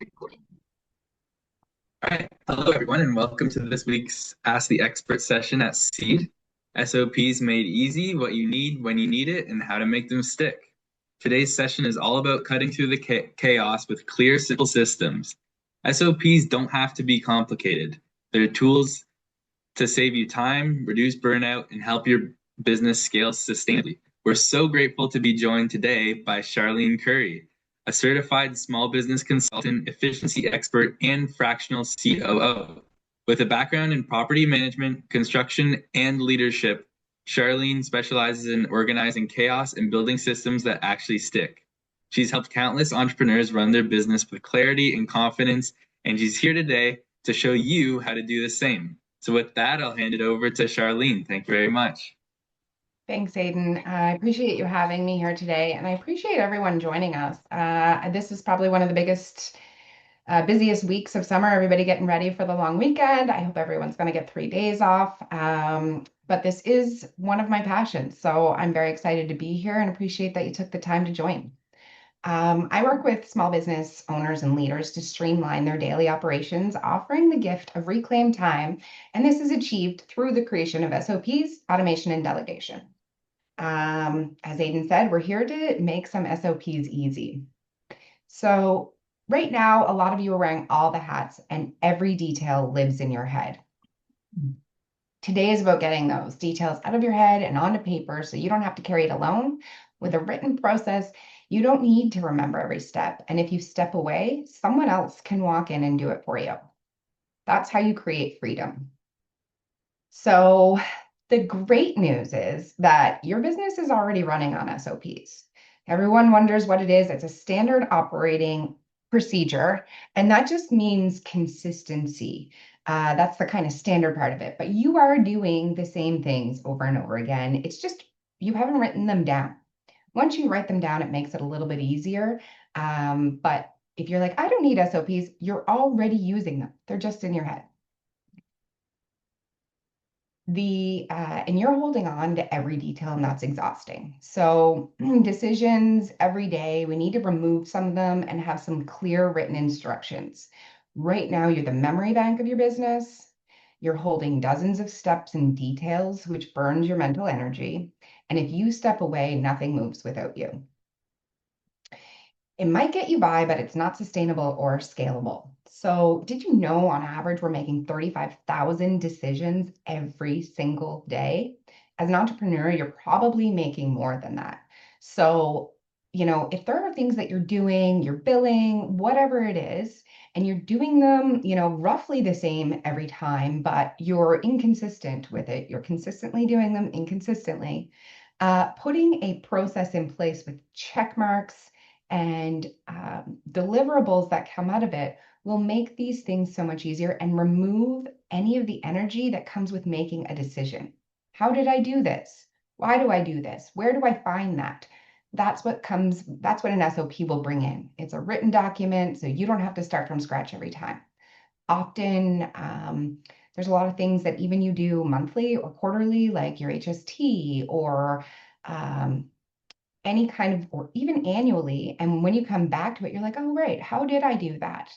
All right. Hello, everyone, and welcome to this week's Ask the Expert session at SEED. SOPs made easy, what you need when you need it, and how to make them stick. Today's session is all about cutting through the chaos with clear, simple systems. SOPs don't have to be complicated. They're tools to save you time, reduce burnout, and help your business scale sustainably. We're so grateful to be joined today by Charlene Currie, a certified small business consultant, efficiency expert, and fractional COO. With a background in property management, construction, and leadership, Charlene specializes in organizing chaos and building systems that actually stick. She's helped countless entrepreneurs run their business with clarity and confidence, and she's here today to show you how to do the same. So with that, I'll hand it over to Charlene. Thank you very much. Thanks, Aiden. I appreciate you having me here today, and I appreciate everyone joining us. This is probably one of the busiest weeks of summer. Everybody getting ready for the long weekend. I hope everyone's going to get 3 days off. But this is one of my passions, so I'm very excited to be here and appreciate that you took the time to join. I work with small business owners and leaders to streamline their daily operations, offering the gift of reclaimed time, and this is achieved through the creation of SOPs, automation, and delegation. As Aiden said, we're here to make some SOPs easy. So right now, a lot of you are wearing all the hats and every detail lives in your head. Today is about getting those details out of your head and onto paper so you don't have to carry it alone. With a written process, you don't need to remember every step. And if you step away, someone else can walk in and do it for you. That's how you create freedom. So the great news is that your business is already running on SOPs. Everyone wonders what it is. It's a standard operating procedure, and that just means consistency. That's the kind of standard part of it. But you are doing the same things over and over again. It's just you haven't written them down. Once you write them down, it makes it a little bit easier. But if you're like, I don't need SOPs, you're already using them. They're just in your head. And you're holding on to every detail, and that's exhausting. So decisions every day, we need to remove some of them and have some clear written instructions. Right now, you're the memory bank of your business. You're holding dozens of steps and details, which burns your mental energy. And if you step away, nothing moves without you. It might get you by, but it's not sustainable or scalable. So, did you know on average we're making 35,000 decisions every single day? As an entrepreneur, you're probably making more than that. So, if there are things that you're doing, you're billing, whatever it is, and you're doing them, roughly the same every time, but you're inconsistent with it, you're consistently doing them inconsistently, putting a process in place with check marks and deliverables that come out of it will make these things so much easier and remove any of the energy that comes with making a decision. How did I do this? Why do I do this? Where do I find that? That's what an SOP will bring in. It's a written document, so you don't have to start from scratch every time. Often, there's a lot of things that even you do monthly or quarterly, like your HST or any kind of, or even annually. And when you come back to it, you're like, oh, right, how did I do that?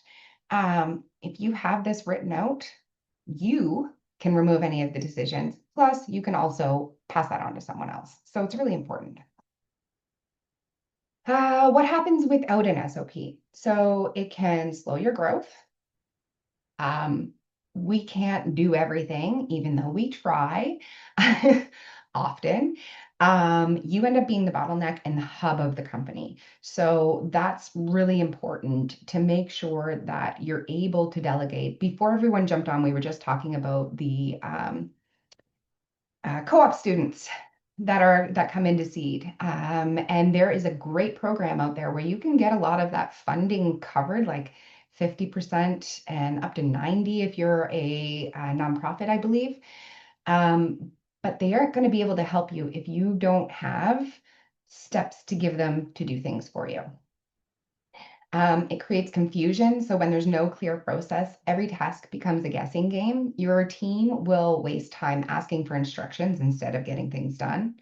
If you have this written out, you can remove any of the decisions. Plus, you can also pass that on to someone else. So it's really important. What happens without an SOP? So it can slow your growth. We can't do everything, even though we try often. You end up being the bottleneck and the hub of the company. So that's really important to make sure that you're able to delegate. Before everyone jumped on, we were just talking about the co-op students that come into SEED. And there is a great program out there where you can get a lot of that funding covered, like 50% and up to 90 if you're a nonprofit, I believe. But they aren't going to be able to help you if you don't have steps to give them to do things for you. It creates confusion. So when there's no clear process, every task becomes a guessing game. Your team will waste time asking for instructions instead of getting things done.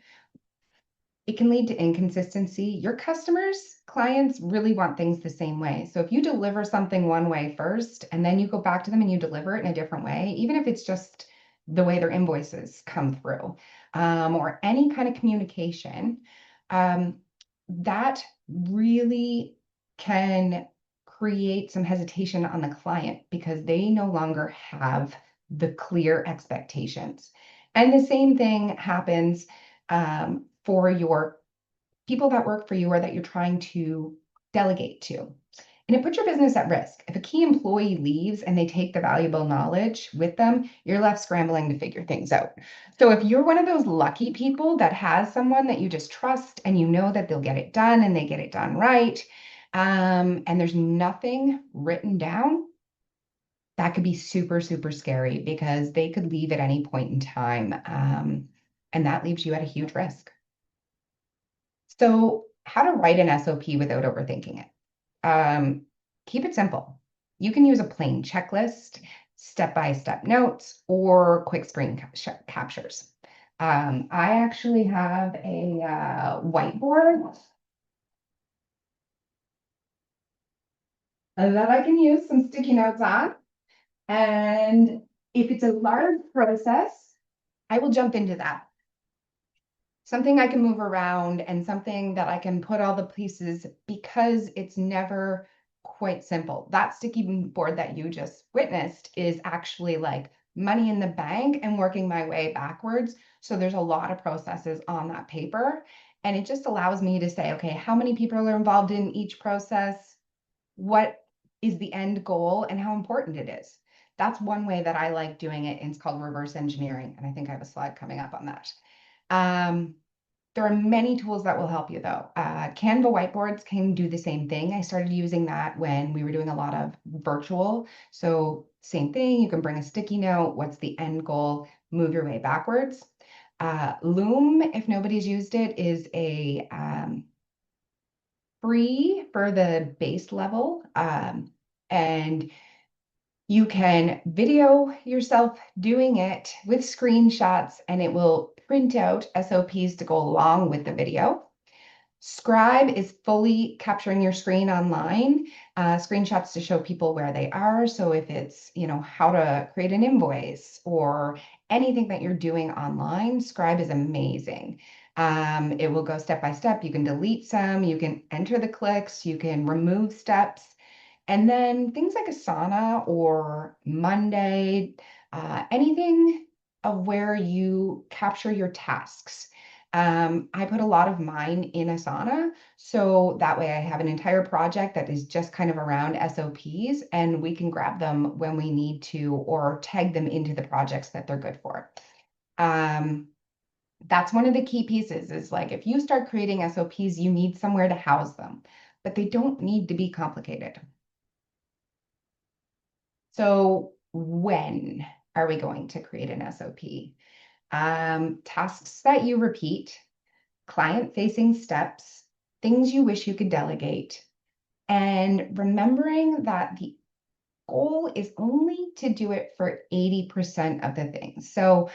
It can lead to inconsistency. Your customers clients really want things the same way. So if you deliver something one way first, and then you go back to them and you deliver it in a different way, even if it's just the way their invoices come through, or any kind of communication, um, that really can create some hesitation on the client because they no longer have the clear expectations. And the same thing happens for your people that work for you or that you're trying to delegate to. And it puts your business at risk. If a key employee leaves and they take the valuable knowledge with them, you're left scrambling to figure things out. So if you're one of those lucky people that has someone that you just trust and you know that they'll get it done and they get it done right, and there's nothing written down, that could be super, super scary because they could leave at any point in time. And that leaves you at a huge risk. So, how to write an SOP without overthinking it. Keep it simple. You can use a plain checklist, step-by-step notes, or quick screen captures. I actually have a whiteboard that I can use some sticky notes on. And if it's a large process, I will jump into that. Something I can move around and something that I can put all the pieces because it's never quite simple. That sticky board that you just witnessed is actually like money in the bank and working my way backwards. So there's a lot of processes on that paper. And it just allows me to say, okay, how many people are involved in each process? What is the end goal and how important it is? That's one way that I like doing it. And it's called reverse engineering. And I think I have a slide coming up on that. There are many tools that will help you though. Canva whiteboards can do the same thing. I started using that when we were doing a lot of virtual. So same thing, you can bring a sticky note. What's the end goal? Move your way backwards. Loom, if nobody's used it, is a free for the base level. And you can video yourself doing it with screenshots and it will print out SOPs to go along with the video. Scribe is fully capturing your screen online, screenshots to show people where they are. So if it's, how to create an invoice or anything that you're doing online, Scribe is amazing. It will go step by step. You can delete some, you can enter the clicks, you can remove steps. And then things like Asana or Monday, anything of where you capture your tasks. I put a lot of mine in Asana. So that way I have an entire project that is just kind of around SOPs and we can grab them when we need to or tag them into the projects that they're good for. That's one of the key pieces is like if you start creating SOPs, you need somewhere to house them, but they don't need to be complicated. So when are we going to create an SOP? Tasks that you repeat, client-facing steps, things you wish you could delegate, and remembering that the goal is only to do it for 80% of the things. So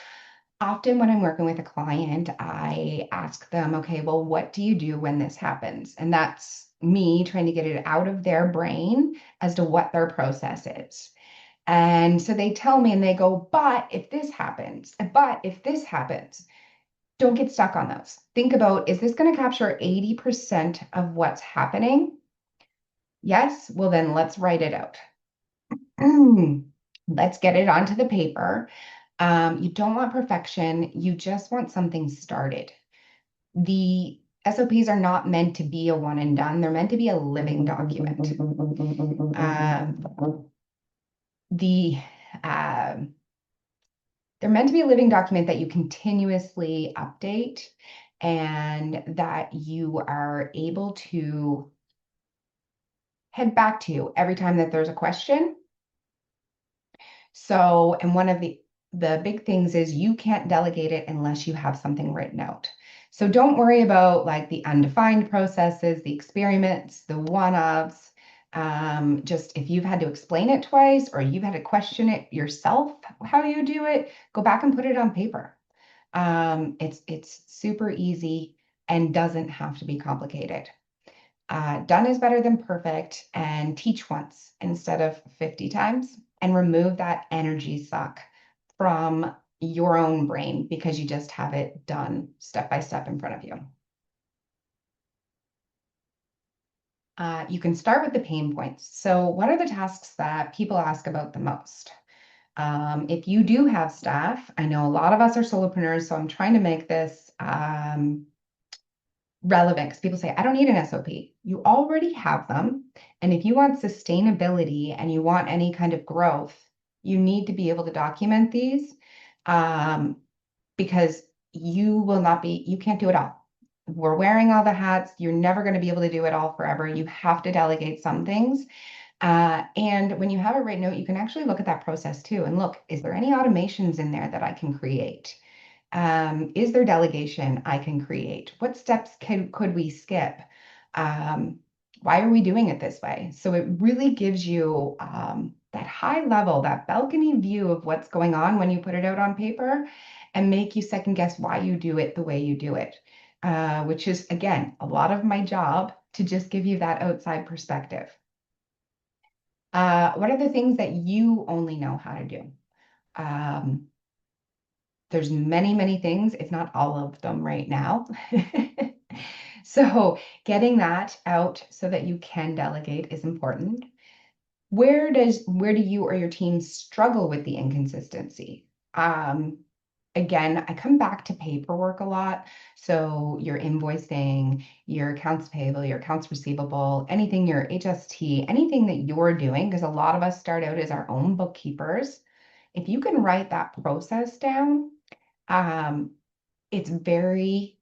often when I'm working with a client, I ask them, okay, well, what do you do when this happens? And that's me trying to get it out of their brain as to what their process is. And so they tell me and they go, but if this happens, but if this happens, don't get stuck on those. Think about, is this going to capture 80% of what's happening? Yes, well, then let's write it out. Let's get it onto the paper. You don't want perfection. You just want something started. The SOPs are not meant to be a one and done. They're meant to be a living document. The They're meant to be a living document that you continuously update and that you are able to head back to every time that there's a question. So, and one of the big things is you can't delegate it unless you have something written out. So don't worry about like the undefined processes, the experiments, the one-offs. Just if you've had to explain it twice or you've had to question it yourself, how you do it, go back and put it on paper. It's super easy and doesn't have to be complicated. Done is better than perfect, and teach once instead of 50 times, and remove that energy suck from your own brain because you just have it done step by step in front of you. You can start with the pain points. So, what are the tasks that people ask about the most? If you do have staff, I know a lot of us are solopreneurs, so I'm trying to make this relevant because people say, I don't need an SOP. You already have them. And if you want sustainability and you want any kind of growth, you need to be able to document these because you can't do it all. We're wearing all the hats. You're never going to be able to do it all forever. You have to delegate some things. And when you have a written note, you can actually look at that process too and look, is there any automations in there that I can create? Is there delegation I can create? What steps could we skip? Why are we doing it this way? So it really gives you that high level, that balcony view of what's going on when you put it out on paper and make you second guess why you do it the way you do it, which is, again, a lot of my job to just give you that outside perspective. What are the things that you only know how to do? Um, there's many, many things, if not all of them right now. So getting that out so that you can delegate is important. Where do you or your team struggle with the inconsistency? Again, I come back to paperwork a lot. So your invoicing, your accounts payable, your accounts receivable, anything, your HST, anything that you're doing, because a lot of us start out as our own bookkeepers. If you can write that process down, um, it's very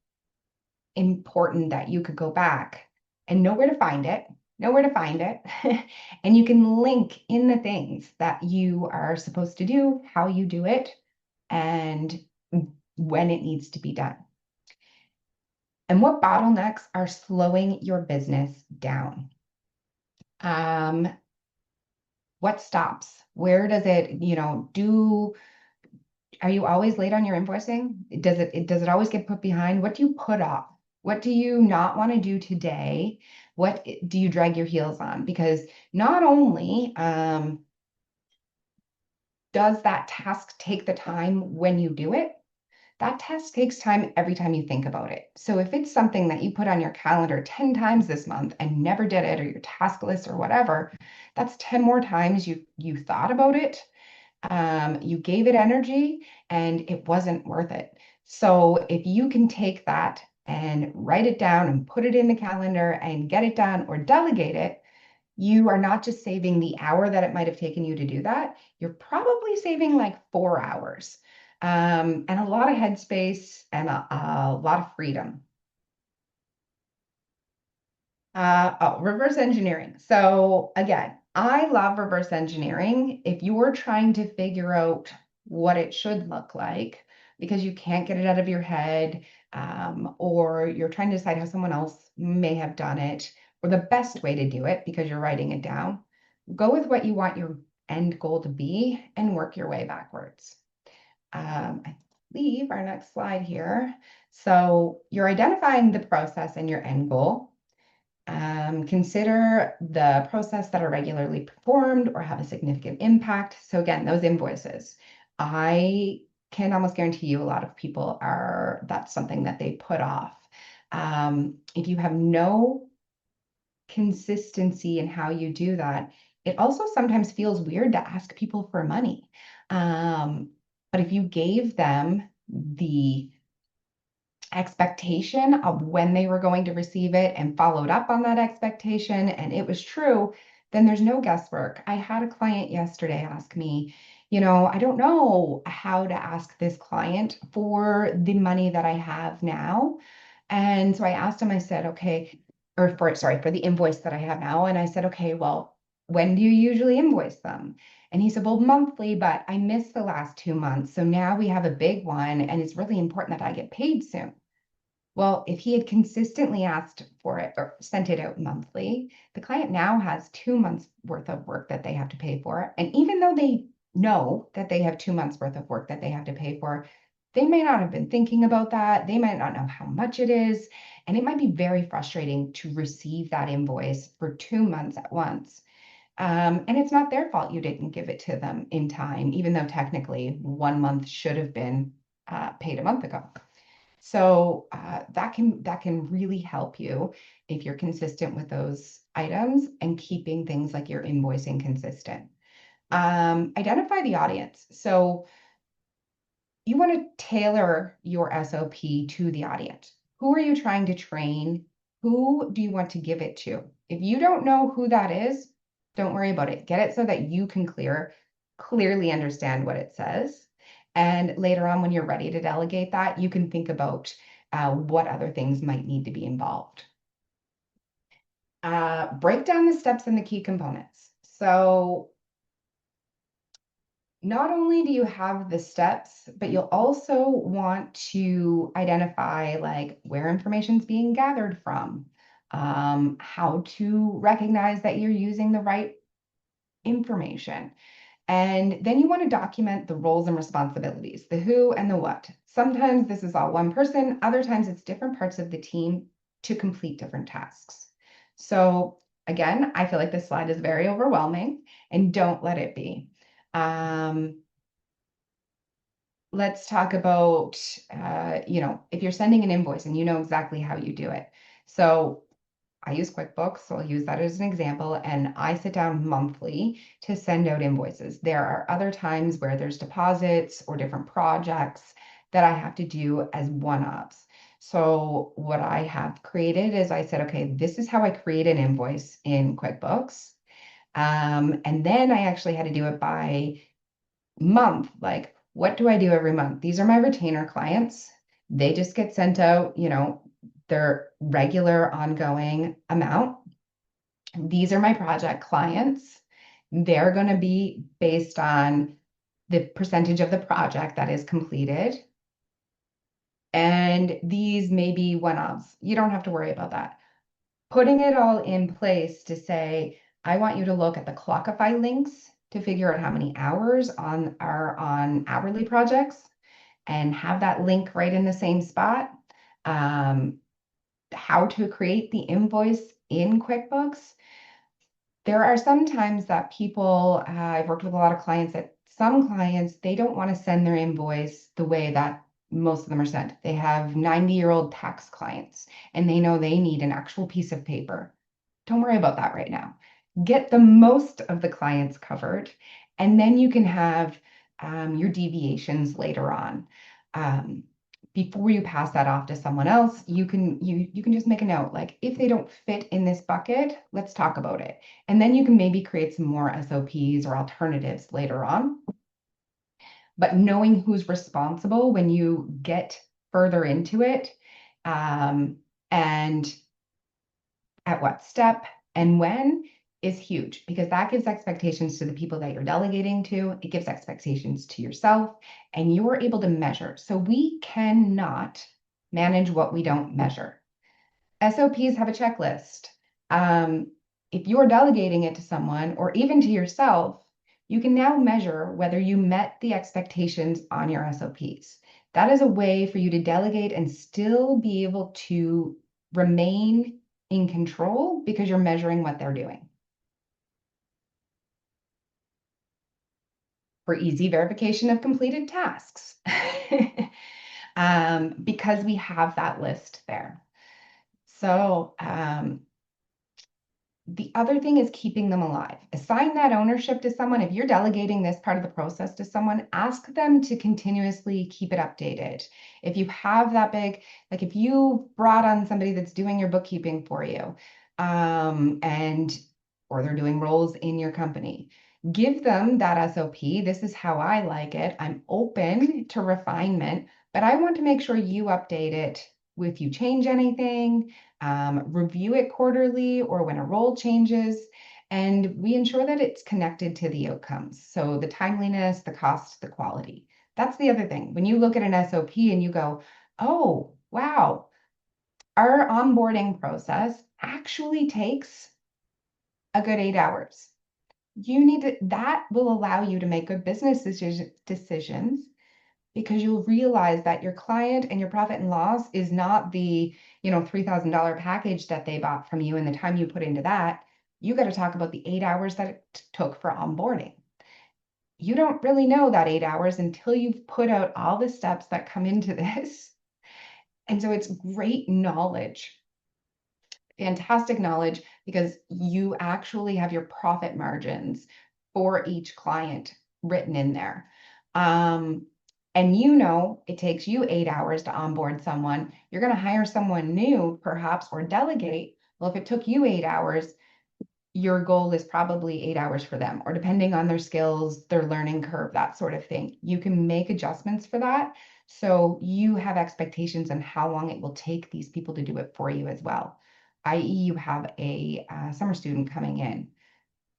important that you could go back and know where to find it, and you can link in the things that you are supposed to do, how you do it, and when it needs to be done. And what bottlenecks are slowing your business down? Um, what stops? Where does it, are you always late on your invoicing? Does it always get put behind? What do you put off? What do you not want to do today? What do you drag your heels on? Because not only does that task take the time when you do it, that task takes time every time you think about it. So if it's something that you put on your calendar 10 times this month and never did it, or your task list or whatever, that's 10 more times you thought about it, you gave it energy, and it wasn't worth it. So if you can take that and write it down and put it in the calendar and get it done or delegate it, you are not just saving the hour that it might have taken you to do that, you're probably saving like 4 hours, and a lot of headspace and a lot of freedom. Reverse engineering. So again, I love reverse engineering. If you're trying to figure out what it should look like because you can't get it out of your head, or you're trying to decide how someone else may have done it, or the best way to do it because you're writing it down, go with what you want your end goal to be and work your way backwards. I believe our next slide here. So you're identifying the process and your end goal. Consider the process that are regularly performed or have a significant impact. So again, those invoices, I can almost guarantee you a lot of people that's something that they put off. If you have no consistency in how you do that, it also sometimes feels weird to ask people for money. But if you gave them the expectation of when they were going to receive it and followed up on that expectation and it was true, then there's no guesswork. I had a client yesterday ask me, I don't know how to ask this client for the money that I have now. And so I asked him, I said, okay, for the invoice that I have now. And I said, okay, well, when do you usually invoice them? And he said, well, monthly, but I missed the last 2 months. So now we have a big one, and it's really important that I get paid soon. Well, if he had consistently asked for it or sent it out monthly, the client now has 2 months worth of work that they have to pay for. And even though they know that they have 2 months worth of work that they have to pay for, They may not have been thinking about that. They might not know how much it is. And it might be very frustrating to receive that invoice for 2 months at once. And it's not their fault you didn't give it to them in time, even though technically 1 month should have been paid a month ago. So that can really help you if you're consistent with those items and keeping things like your invoicing consistent. Identify the audience. So you want to tailor your SOP to the audience. Who are you trying to train? Who do you want to give it to? If you don't know who that is, don't worry about it. Get it so that you can clearly understand what it says. And later on, when you're ready to delegate that, you can think about what other things might need to be involved. Break down the steps and the key components. So not only do you have the steps, but you'll also want to identify like where information is being gathered from, how to recognize that you're using the right information. And then you want to document the roles and responsibilities, the who and the what. Sometimes this is all one person, other times it's different parts of the team to complete different tasks. So again, I feel like this slide is very overwhelming and don't let it be. Let's talk about, if you're sending an invoice and you know exactly how you do it. So I use QuickBooks, so I'll use that as an example, and I sit down monthly to send out invoices. There are other times where there's deposits or different projects that I have to do as one-offs. So what I have created is I said, okay, this is how I create an invoice in QuickBooks. And then I actually had to do it by month. Like, what do I do every month? These are my retainer clients. They just get sent out, their regular ongoing amount. These are my project clients. They're going to be based on the percentage of the project that is completed. And these may be one-offs. You don't have to worry about that. Putting it all in place to say, I want you to look at the Clockify links to figure out how many hours are on hourly projects and have that link right in the same spot. How to create the invoice in QuickBooks. There are some times that people, I've worked with a lot of clients that some clients, they don't want to send their invoice the way that most of them are sent. They have 90-year-old tax clients and they know they need an actual piece of paper. Don't worry about that right now. Get the most of the clients covered, and then you can have your deviations later on. Before you pass that off to someone else, you can just make a note, like if they don't fit in this bucket, let's talk about it. And then you can maybe create some more SOPs or alternatives later on. But knowing who's responsible when you get further into it, and at what step and when is huge, because that gives expectations to the people that you're delegating to. It gives expectations to yourself, and you're able to measure. So we cannot manage what we don't measure. SOPs have a checklist. If you're delegating it to someone or even to yourself, you can now measure whether you met the expectations on your SOPs. That is a way for you to delegate and still be able to remain in control because you're measuring what they're doing. For easy verification of completed tasks, because we have that list there. So the other thing is keeping them alive. Assign that ownership to someone. If you're delegating this part of the process to someone, ask them to continuously keep it updated. If you have that big, like if you brought on somebody that's doing your bookkeeping for you, or they're doing roles in your company, give them that SOP. This is how I like it. I'm open to refinement, but I want to make sure you update it if you change anything. Review it quarterly or when a role changes, and we ensure that it's connected to the outcomes. So the timeliness, the cost, the quality. That's the other thing. When you look at an SOP and you go, oh, wow, our onboarding process actually takes a good 8 hours. That will allow you to make good business decisions because you'll realize that your client and your profit and loss is not the, $3,000 package that they bought from you and the time you put into that. You got to talk about the 8 hours that it took for onboarding. You don't really know that 8 hours until you've put out all the steps that come into this. And so it's great knowledge, fantastic knowledge, because you actually have your profit margins for each client written in there. And it takes you 8 hours to onboard someone. You're going to hire someone new, perhaps, or delegate. Well, if it took you 8 hours, your goal is probably 8 hours for them, or depending on their skills, their learning curve, that sort of thing. You can make adjustments for that. So you have expectations on how long it will take these people to do it for you as well. I.e., you have a summer student coming in.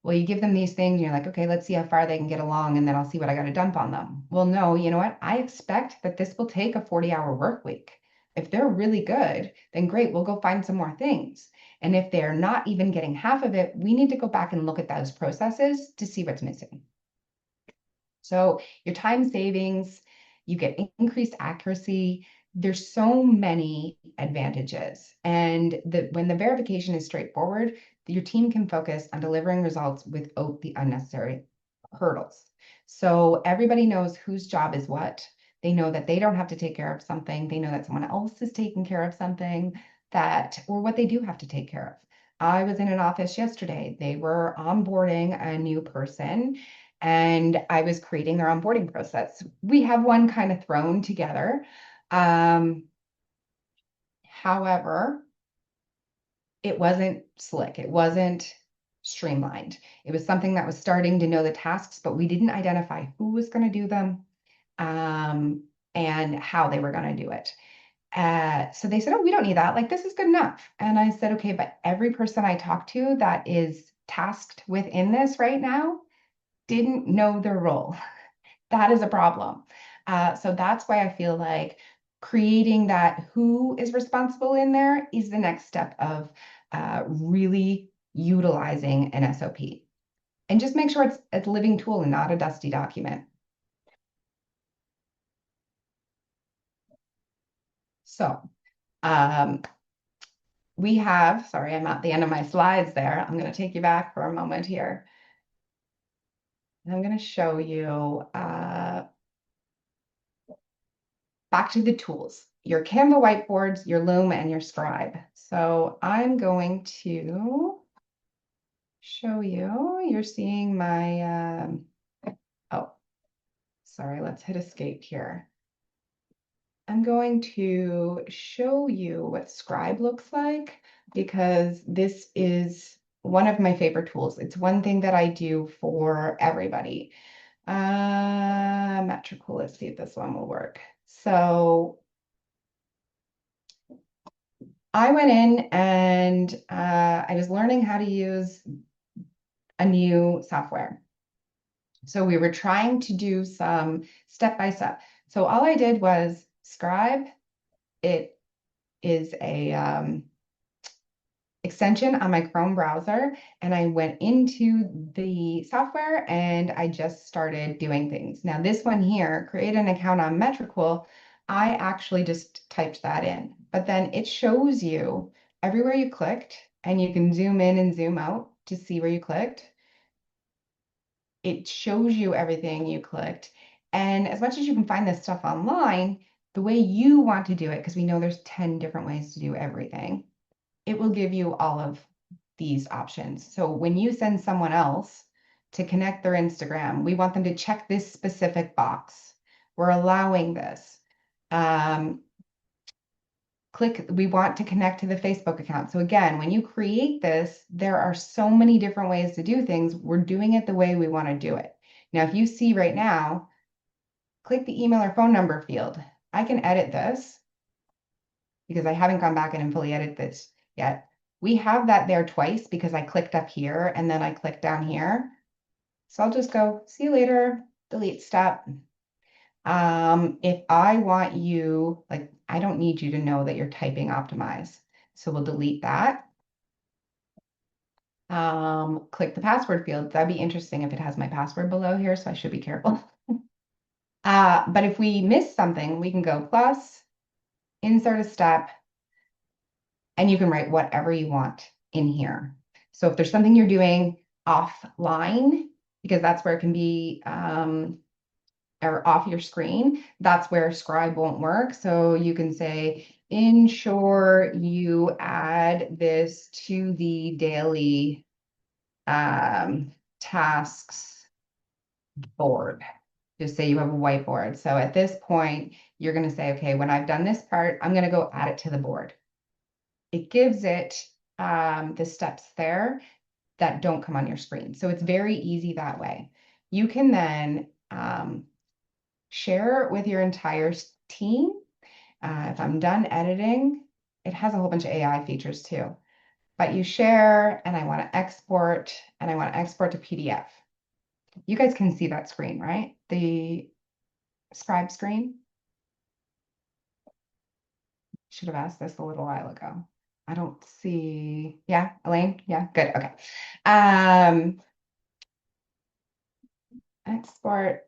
Well, you give them these things, and you're like, okay, let's see how far they can get along, and then I'll see what I got to dump on them. Well, no, you know what? I expect that this will take a 40-hour work week. If they're really good, then great, we'll go find some more things. And if they're not even getting half of it, we need to go back and look at those processes to see what's missing. So your time savings, you get increased accuracy. There's so many advantages. And when the verification is straightforward, your team can focus on delivering results without the unnecessary hurdles. So everybody knows whose job is what. They know that they don't have to take care of something. They know that someone else is taking care of something or what they do have to take care of. I was in an office yesterday. They were onboarding a new person and I was creating their onboarding process. We have one kind of thrown together. However, it wasn't slick. It wasn't streamlined. It was something that was starting to know the tasks, but we didn't identify who was going to do them and how they were going to do it. So they said, oh, we don't need that. Like, this is good enough. And I said, okay, but every person I talked to that is tasked within this right now didn't know their role. That is a problem. So that's why I feel like creating that who is responsible in there is the next step of really utilizing an SOP. And just make sure it's a living tool and not a dusty document. So sorry, I'm at the end of my slides there. I'm going to take you back for a moment here. And I'm going to show you back to the tools, your Canva whiteboards, your Loom, and your Scribe. So I'm going to show you, you're seeing my, oh, sorry, let's hit escape here. I'm going to show you what Scribe looks like because this is one of my favorite tools. It's one thing that I do for everybody. Metrical, let's see if this one will work. So I went in and I was learning how to use a new software. So we were trying to do some step-by-step. So all I did was Scribe. It is a extension on my Chrome browser, and I went into the software and I just started doing things. Now this one here, create an account on Metricool, I actually just typed that in, but then it shows you everywhere you clicked and you can zoom in and zoom out to see where you clicked. It shows you everything you clicked. And as much as you can find this stuff online, the way you want to do it, because we know there's 10 different ways to do everything, it will give you all of these options. So when you send someone else to connect their Instagram, we want them to check this specific box. We're allowing this. We want to connect to the Facebook account. So again, when you create this, there are so many different ways to do things. We're doing it the way we want to do it. Now, if you see right now, click the email or phone number field. I can edit this because I haven't gone back in and fully edited this yet. We have that there twice because I clicked up here and then I clicked down here. So I'll just go, see you later, delete step. If I want you, like, I don't need you to know that you're typing optimize. So we'll delete that. Click the password field. That'd be interesting if it has my password below here, so I should be careful. But if we miss something, we can go plus, insert a step, and you can write whatever you want in here. So if there's something you're doing offline, because that's where it can be or off your screen, that's where scribe won't work. So you can say, ensure you add this to the daily tasks board. Just say you have a whiteboard. So at this point, you're going to say, okay, when I've done this part, I'm going to go add it to the board. It gives it the steps there that don't come on your screen. So it's very easy that way. You can then share it with your entire team. If I'm done editing, it has a whole bunch of AI features too. But you share, and I want to export, and I want to export to PDF. You guys can see that screen, right? The scribe screen. Should have asked this a little while ago. I don't see. Yeah, Elaine? Yeah, good. Okay. Export.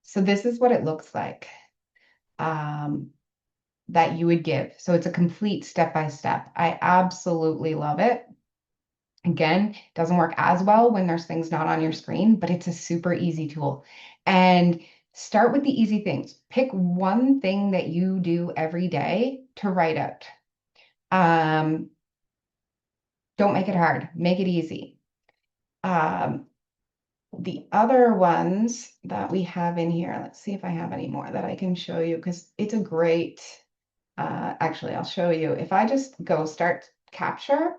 So this is what it looks like that you would give. So it's a complete step-by-step. I absolutely love it. Again, it doesn't work as well when there's things not on your screen, but it's a super easy tool. And start with the easy things. Pick one thing that you do every day to write out. Don't make it hard, make it easy. The other ones that we have in here, let's see if I have any more that I can show you because it's a great, actually, I'll show you. If I just go start capture,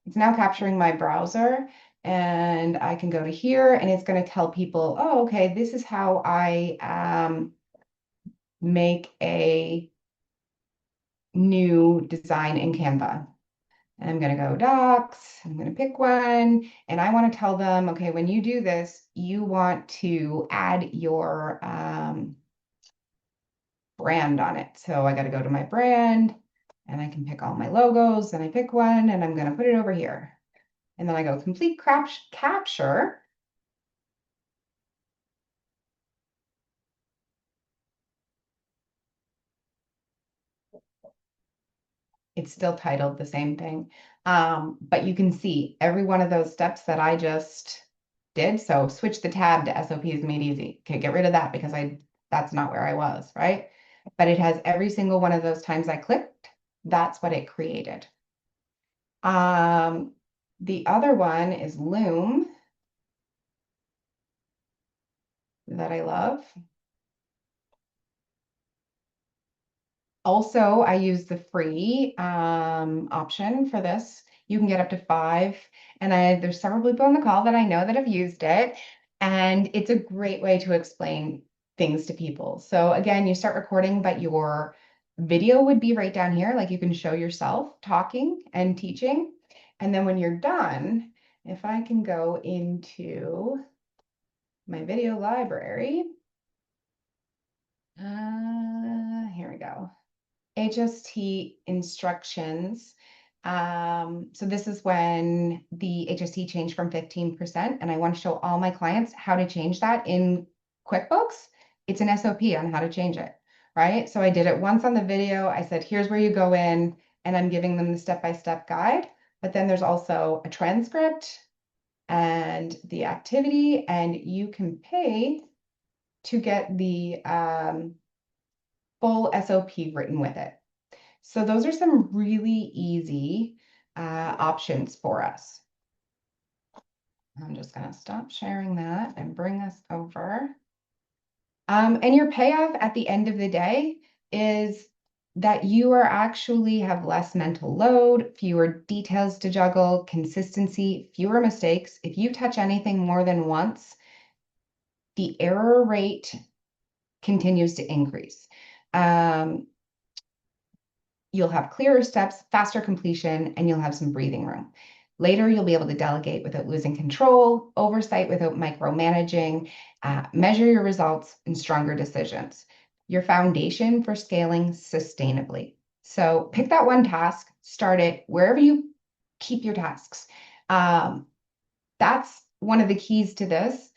it's now capturing my browser and I can go to here and it's going to tell people, oh, okay, this is how I make a new design in Canva. And I'm going to go docs, I'm going to pick one, and I want to tell them, okay, when you do this, you want to add your brand on it. So I got to go to my brand and I can pick all my logos and I pick one and I'm going to put it over here. And then I go complete capture. It's still titled the same thing. But you can see every one of those steps that I just did. So switch the tab to SOPs made easy. Okay, get rid of that because that's not where I was, right? But it has every single one of those times I clicked, that's what it created. The other one is Loom that I love. Also, I use the free option for this. You can get up to 5. And there's several people on the call that I know that have used it. And it's a great way to explain things to people. So again, you start recording, but your video would be right down here. Like you can show yourself talking and teaching. And then when you're done, if I can go into my video library, here we go. HST instructions. So this is when the HST changed from 15%, and I want to show all my clients how to change that in QuickBooks. It's an SOP on how to change it, right? So I did it once on the video. I said, here's where you go in, and I'm giving them the step-by-step guide. But then there's also a transcript and the activity, and you can pay to get the full SOP written with it. So those are some really easy options for us. I'm just going to stop sharing that and bring us over. And your payoff at the end of the day is that you are actually have less mental load, fewer details to juggle, consistency, fewer mistakes. If you touch anything more than once, the error rate continues to increase. You'll have clearer steps, faster completion, and you'll have some breathing room. Later, you'll be able to delegate without losing control, oversight without micromanaging, measure your results, and stronger decisions. Your foundation for scaling sustainably. So pick that one task, start it wherever you keep your tasks. That's one of the keys to this.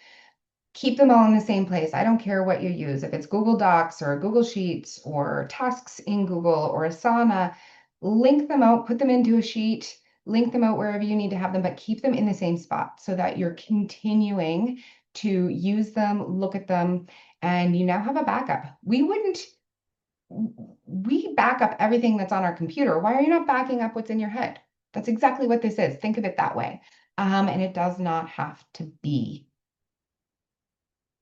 Keep them all in the same place. I don't care what you use. If it's Google Docs or Google Sheets or tasks in Google or Asana, link them out, put them into a sheet, link them out wherever you need to have them, but keep them in the same spot so that you're continuing to use them, look at them, and you now have a backup. We back up everything that's on our computer. Why are you not backing up what's in your head? That's exactly what this is. Think of it that way. And it does not have to be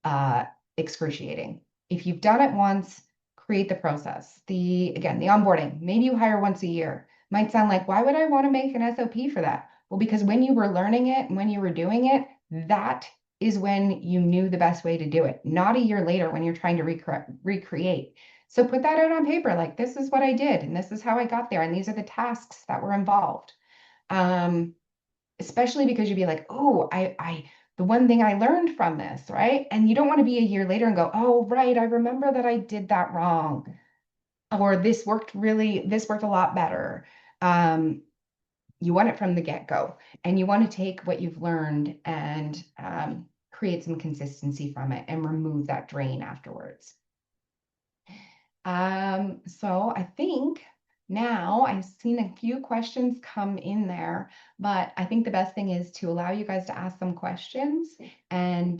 uh, excruciating. If you've done it once, create the process. Again, the onboarding, maybe you hire once a year. Might sound like, why would I want to make an SOP for that? Well, because when you were learning it and when you were doing it, that is when you knew the best way to do it, not a year later when you're trying to recreate. So put that out on paper, like this is what I did, and this is how I got there, and these are the tasks that were involved. Um, Especially because you'd be like, oh, the one thing I learned from this, right? And you don't want to be a year later and go, oh, right, I remember that I did that wrong. Or this worked a lot better. Um, you want it from the get-go. And you want to take what you've learned and create some consistency from it and remove that drain afterwards. So I think now I've seen a few questions come in there, but I think the best thing is to allow you guys to ask some questions and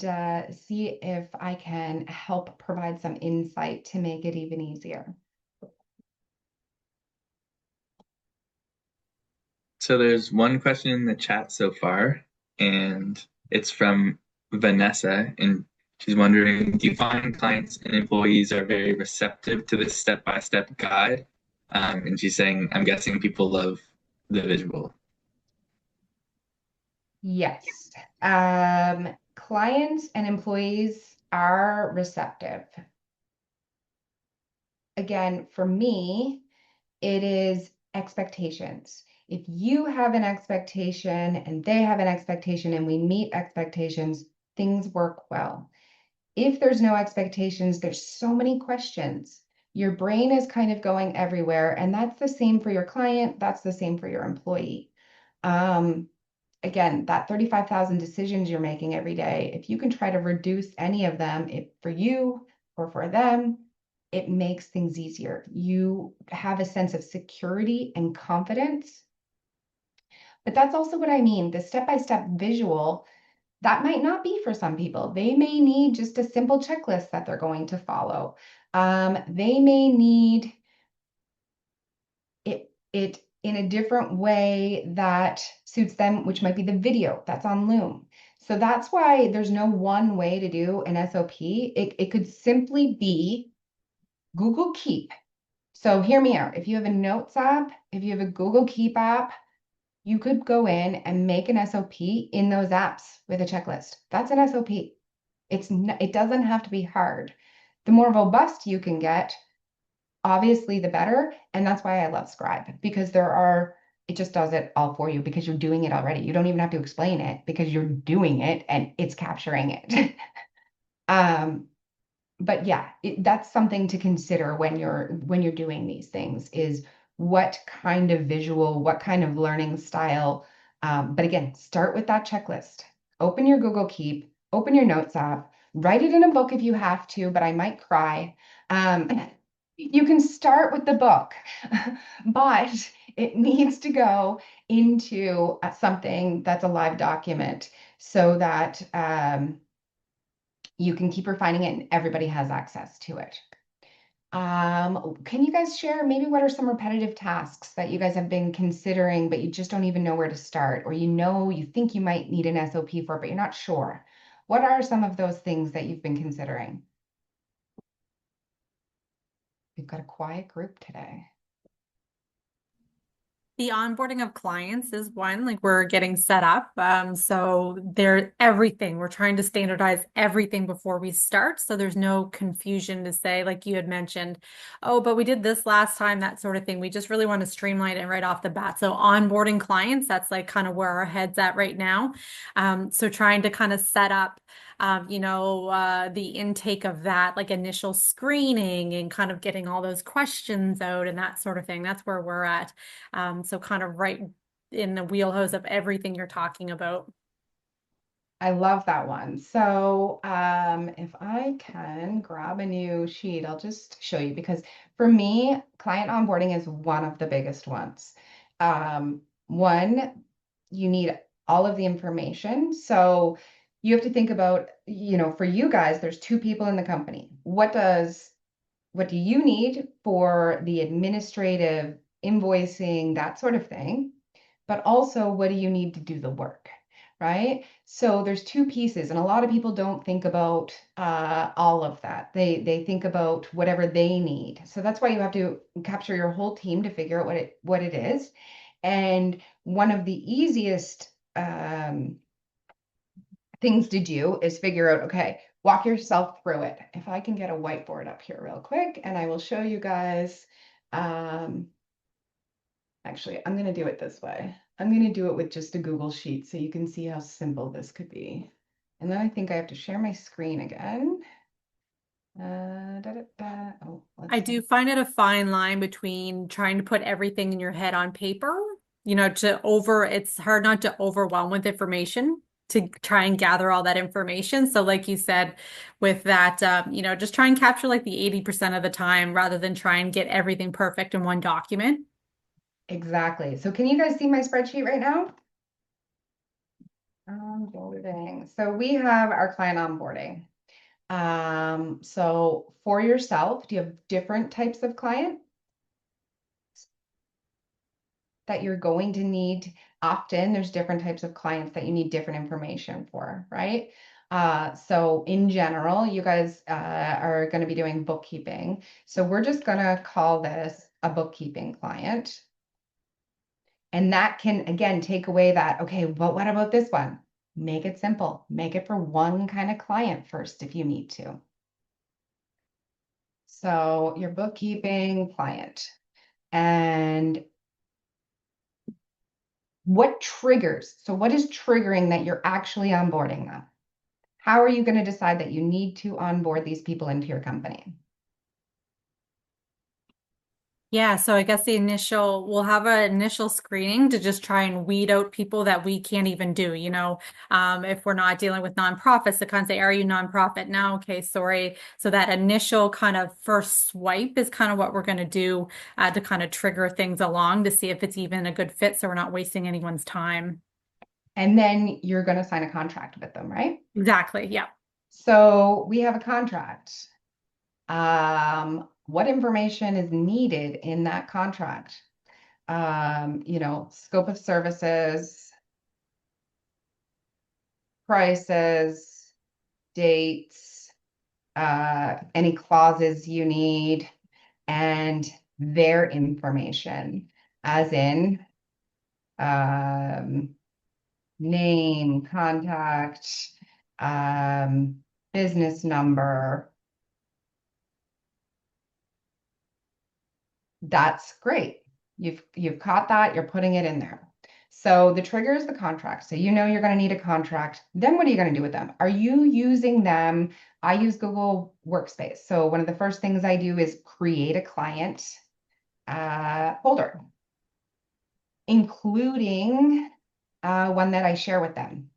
see if I can help provide some insight to make it even easier. So there's one question in the chat so far, and it's from Vanessa, and she's wondering, do you find clients and employees are very receptive to this step-by-step guide? And she's saying, I'm guessing people love the visual. Yes. Clients and employees are receptive. Again, for me, it is expectations. If you have an expectation and they have an expectation and we meet expectations, things work well. If there's no expectations, there's so many questions. Your brain is kind of going everywhere, and that's the same for your client, that's the same for your employee. Um, Again, that 35,000 decisions you're making every day, if you can try to reduce any of them, for you or for them, it makes things easier. You have a sense of security and confidence. But that's also what I mean. The step-by-step visual, that might not be for some people. They may need just a simple checklist that they're going to follow. They may need it in a different way that suits them, which might be the video that's on Loom. So that's why there's no one way to do an SOP. It could simply be Google Keep. So hear me out. If you have a Notes app, if you have a Google Keep app, you could go in and make an SOP in those apps with a checklist. That's an SOP. It doesn't have to be hard. The more robust you can get, obviously the better. And that's why I love Scribe, because it just does it all for you because you're doing it already. You don't even have to explain it because you're doing it and it's capturing it. um, but yeah, that's something to consider when you're doing these things is what kind of visual, what kind of learning style. But again, start with that checklist. Open your Google Keep, open your Notes app, write it in a book if you have to, but I might cry. You can start with the book, but it needs to go into something that's a live document so that you can keep refining it and everybody has access to it. Can you guys share maybe what are some repetitive tasks that you guys have been considering, but you just don't even know where to start, or you think you might need an SOP for, but you're not sure? What are some of those things that you've been considering? We've got a quiet group today. The onboarding of clients is one, like we're getting set up. So they're everything. We're trying to standardize everything before we start. So there's no confusion to say, like you had mentioned, oh, but we did this last time, that sort of thing. We just really want to streamline it right off the bat. So onboarding clients, that's like kind of where our head's at right now. So trying to kind of set up the intake of that, like initial screening and kind of getting all those questions out and that sort of thing. That's where we're at. So kind of right in the wheelhouse of everything you're talking about. I love that one. So if I can grab a new sheet, I'll just show you because for me, client onboarding is one of the biggest ones. One, you need all of the information. So you have to think about, for you guys, there's two people in the company. What do you need for the administrative invoicing, that sort of thing? But also, what do you need to do the work, right? So there's two pieces, and a lot of people don't think about all of that. They think about whatever they need. So that's why you have to capture your whole team to figure out what it is. And one of the easiest things to do is figure out, okay, walk yourself through it. If I can get a whiteboard up here real quick, and I will show you guys. Actually, I'm going to do it this way. I'm going to do it with just a Google Sheet so you can see how simple this could be. And then I think I have to share my screen again. Oh, I let's do find it a fine line between trying to put everything in your head on paper, it's hard not to overwhelm with information to try and gather all that information. So like you said, with that, just try and capture like the 80% of the time rather than try and get everything perfect in one document. exactly. So can you guys see my spreadsheet right now? Onboarding. So we have our client onboarding. So for yourself, do you have different types of client that you're going to need? Often there's different types of clients that you need different information for, right? So in general, you guys are going to be doing bookkeeping. So we're just going to call this a bookkeeping client. And that can, again, take away that, okay, but what about this one? Make it simple. Make it for one kind of client first if you need to. So your bookkeeping client. And what triggers? So what is triggering that you're actually onboarding them? How are you going to decide that you need to onboard these people into your company? Yeah, so I guess we'll have an initial screening to just try and weed out people that we can't even do, if we're not dealing with nonprofits, to kind of say, are you nonprofit? No, okay, sorry. So that initial kind of first swipe is kind of what we're going to do to kind of trigger things along to see if it's even a good fit so we're not wasting anyone's time. And then you're going to sign a contract with them, right? Exactly, yeah. So we have a contract. What information is needed in that contract? Scope of services, prices, dates, any clauses you need, and their information, as in name, contact, business number. That's great. You've caught that, you're putting it in there. So the trigger is the contract. So you're going to need a contract. Then what are you going to do with them? Are you using them? I use Google Workspace. So one of the first things I do is create a client folder, including one that I share with them.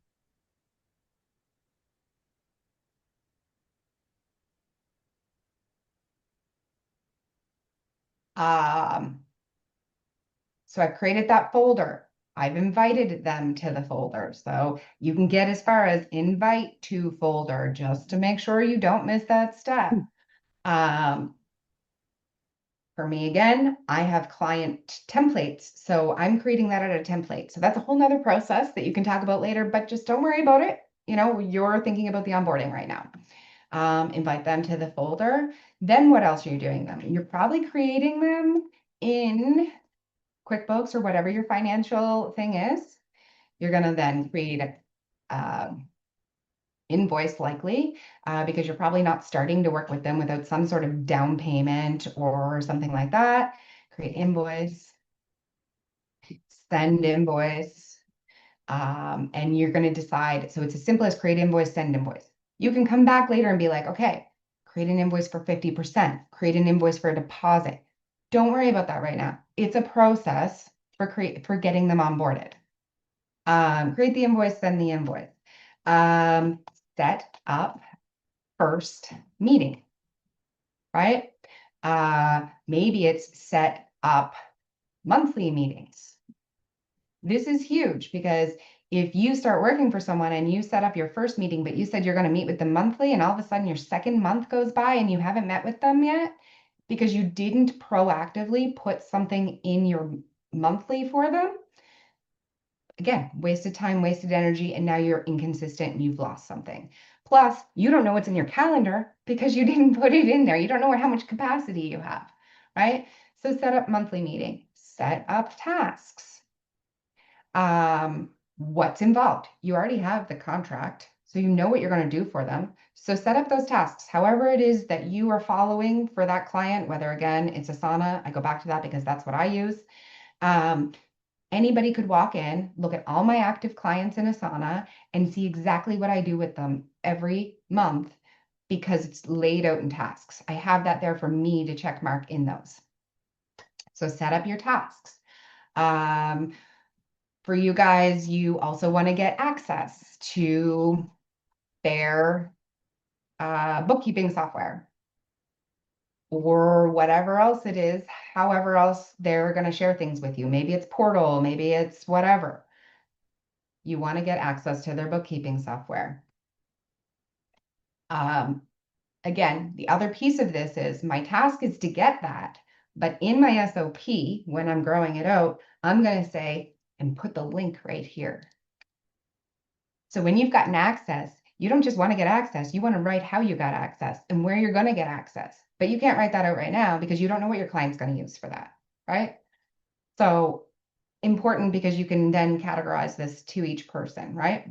So I've created that folder. I've invited them to the folder. So you can get as far as invite to folder just to make sure you don't miss that step. For me, again, I have client templates. So I'm creating that at a template. So that's a whole nother process that you can talk about later, but just don't worry about it. You're thinking about the onboarding right now. Invite them to the folder. Then what else are you doing them? You're probably creating them in QuickBooks or whatever your financial thing is. You're going to then create a invoice likely because you're probably not starting to work with them without some sort of down payment or something like that. Create invoice, send invoice, and you're going to decide. So it's as simple as create invoice, send invoice. You can come back later and be like, okay, create an invoice for 50%, create an invoice for a deposit. Don't worry about that right now. It's a process for getting them onboarded. Create the invoice, send the invoice. Set up first meeting, right? Maybe it's set up monthly meetings. This is huge because if you start working for someone and you set up your first meeting, but you said you're going to meet with them monthly, and all of a sudden your second month goes by and you haven't met with them yet because you didn't proactively put something in your monthly for them, again, wasted time, wasted energy, and now you're inconsistent and you've lost something. Plus, you don't know what's in your calendar because you didn't put it in there. You don't know how much capacity you have, right? So set up monthly meeting, set up tasks. What's involved? You already have the contract, so you know what you're going to do for them. So set up those tasks, however it is that you are following for that client, whether again, it's Asana. I go back to that because that's what I use. Anybody could walk in, look at all my active clients in Asana and see exactly what I do with them every month because it's laid out in tasks. I have that there for me to check mark in those. So set up your tasks. For you guys, you also want to get access to their bookkeeping software or whatever else it is, however else they're going to share things with you. Maybe it's portal, maybe it's whatever. You want to get access to their bookkeeping software. Again, the other piece of this is my task is to get that, but in my SOP, when I'm growing it out, I'm going to say, and put the link right here. So when you've gotten access, you don't just want to get access, you want to write how you got access and where you're going to get access. But you can't write that out right now because you don't know what your client's going to use for that, right? So important because you can then categorize this to each person, right?